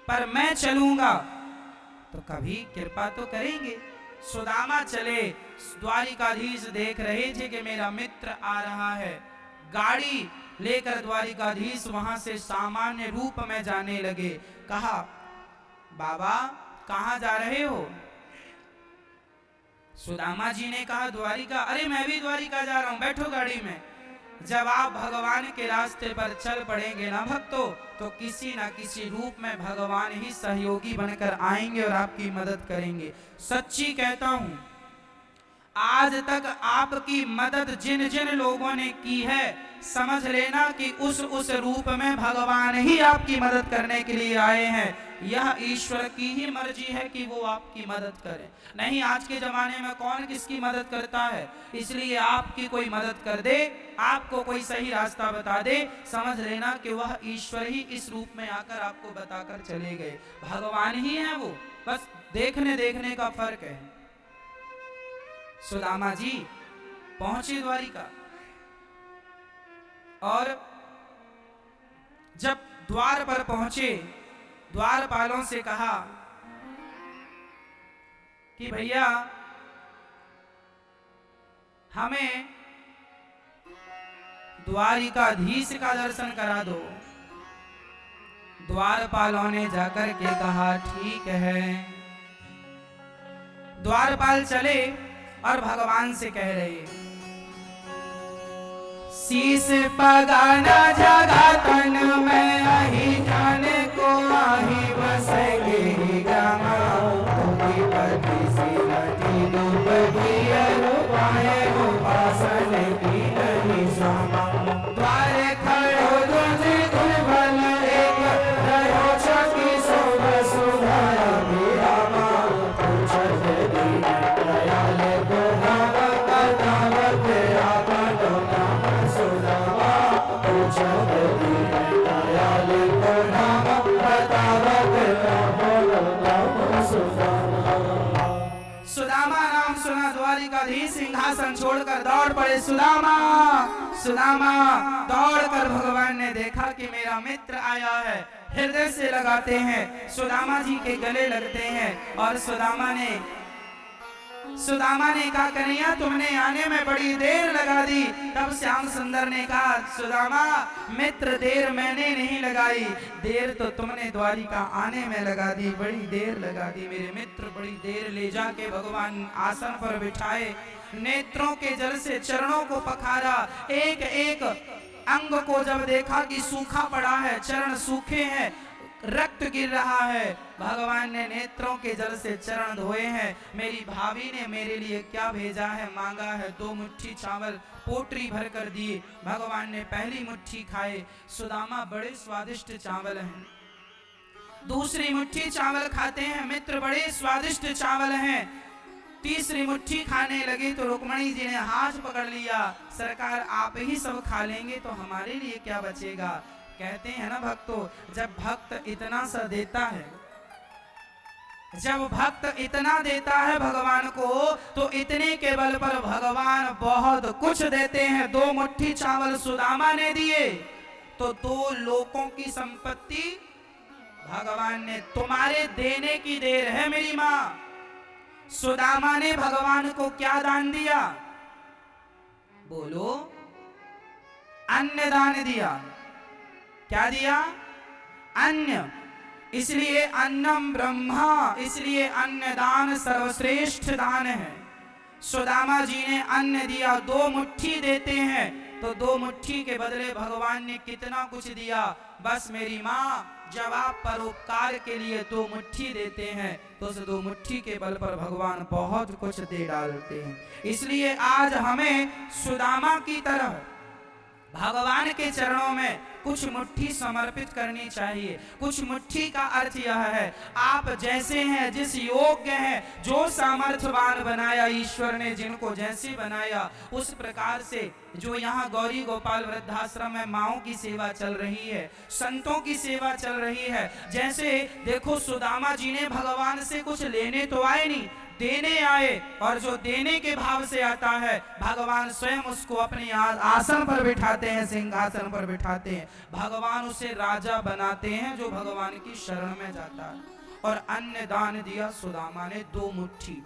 पर मैं चलूंगा तो कभी कृपा तो करेंगे। सुदामा चले, द्वारिकाधीश देख रहे थे कि मेरा मित्र आ रहा है। गाड़ी लेकर द्वारिकाधीश वहां से सामान्य रूप में जाने लगे। कहा, बाबा कहां जा रहे हो? सुदामा जी ने कहा, द्वारिका। अरे मैं भी द्वारिका जा रहा हूं, बैठो गाड़ी में। जब आप भगवान के रास्ते पर चल पड़ेंगे ना भक्तों, तो किसी ना किसी रूप में भगवान ही सहयोगी बनकर आएंगे और आपकी मदद करेंगे। सच्ची कहता हूं, आज तक आपकी मदद जिन जिन लोगों ने की है, समझ लेना कि उस रूप में भगवान ही आपकी मदद करने के लिए आए हैं। यह ईश्वर की ही मर्जी है कि वो आपकी मदद करे। नहीं, आज के जमाने में कौन किसकी मदद करता है। इसलिए आपकी कोई मदद कर दे, आपको कोई सही रास्ता बता दे, समझ लेना कि वह ईश्वर ही इस रूप में आकर आपको बताकर चले गए। भगवान ही है वो, बस देखने देखने का फर्क है। सुदामा जी पहुंचे द्वारिका, और जब द्वार पर पहुंचे, द्वारपालों से कहा कि भैया हमें द्वारिकाधीश का दर्शन करा दो। द्वारपालों ने जाकर के कहा, ठीक है। द्वारपाल चले और भगवान से कह रहे, शीश पगाना जगा तन में आही जाने को आही बसेगे ही गामा तुकी पति सिलती दुबगी रूपाए उपासन की नहीं सामा द्वारे खड़ो तुझे दुर्बल एक रहो छकी सोभ सुधारा विरामा पूछत दीन दयाल गुणावा कदावत आपनो नाम सुदामा पूछत दीन दयाल गुणावा कदावत आपनो नाम सुदामा। सुदामा नाम सुना, द्वारिकाधीश सिंहासन छोड़कर दौड़ पड़े। सुदामा सुदामा दौड़कर भगवान ने देखा कि मेरा मित्र आया है, हृदय से लगाते हैं, सुदामा जी के गले लगते हैं। और सुदामा ने कहा, कन्हैया तुमने आने में बड़ी देर लगा दी। तब श्याम सुंदर ने कहा, सुदामा मित्र देर मैंने नहीं लगाई, देर तो तुमने द्वारिका आने में लगा दी, बड़ी देर लगा दी मेरे मित्र, बड़ी देर। ले जाके भगवान आसन पर बिठाए, नेत्रों के जल से चरणों को पखारा, एक एक अंग को जब देखा कि सूखा पड़ा है, चरण सूखे हैं, रक्त गिर रहा है, भगवान ने नेत्रों के जल से चरण धोए हैं। मेरी भाभी ने मेरे लिए क्या भेजा है, मांगा है 2 मुट्ठी चावल पोटरी भर कर दिए। भगवान ने पहली मुट्ठी खाए, सुदामा बड़े स्वादिष्ट चावल हैं। दूसरी मुट्ठी चावल खाते हैं, मित्र बड़े स्वादिष्ट चावल हैं। तीसरी मुट्ठी खाने लगे तो रुक्मणी जी ने हाथ पकड़ लिया, सरकार आप ही सब खा लेंगे तो हमारे लिए क्या बचेगा। कहते हैं ना भक्तों, जब भक्त इतना सा देता है, जब भक्त इतना देता है भगवान को, तो इतने के बल पर भगवान बहुत कुछ देते हैं। 2 मुट्ठी चावल सुदामा ने दिए तो 2 लोकों की संपत्ति भगवान ने, तुम्हारे देने की देर है मेरी मां। सुदामा ने भगवान को क्या दान दिया, बोलो? अन्न दान दिया। क्या दिया? अन्न। इसलिए अन्नम ब्रह्मा, इसलिए अन्न दान सर्वश्रेष्ठ दान है। सुदामा जी ने अन्न दिया, 2 मुट्ठी देते हैं तो 2 मुट्ठी के बदले भगवान ने कितना कुछ दिया। बस मेरी माँ, जब आप परोपकार के लिए 2 मुट्ठी देते हैं तो उस 2 मुट्ठी के बल पर भगवान बहुत कुछ दे डालते हैं। इसलिए आज हमें सुदामा की तरह भगवान के चरणों में कुछ मुट्ठी समर्पित करनी चाहिए। कुछ मुट्ठी का अर्थ यह है, आप जैसे हैं, जिस योग्य हैं, जो सामर्थ्यवान बनाया ईश्वर ने, जिनको जैसे बनाया उस प्रकार से। जो यहाँ गौरी गोपाल वृद्धाश्रम में माओं की सेवा चल रही है, संतों की सेवा चल रही है, जैसे देखो सुदामा जी ने भगवान से कुछ लेने तो आए नहीं, देने आए और जो देने के भाव से आता है भगवान स्वयं उसको अपने आसन पर बिठाते हैं, सिंहासन पर बिठाते हैं। भगवान उसे राजा बनाते हैं जो भगवान की शरण में जाता है। और अन्न दान दिया सुदामा ने 2 मुट्ठी।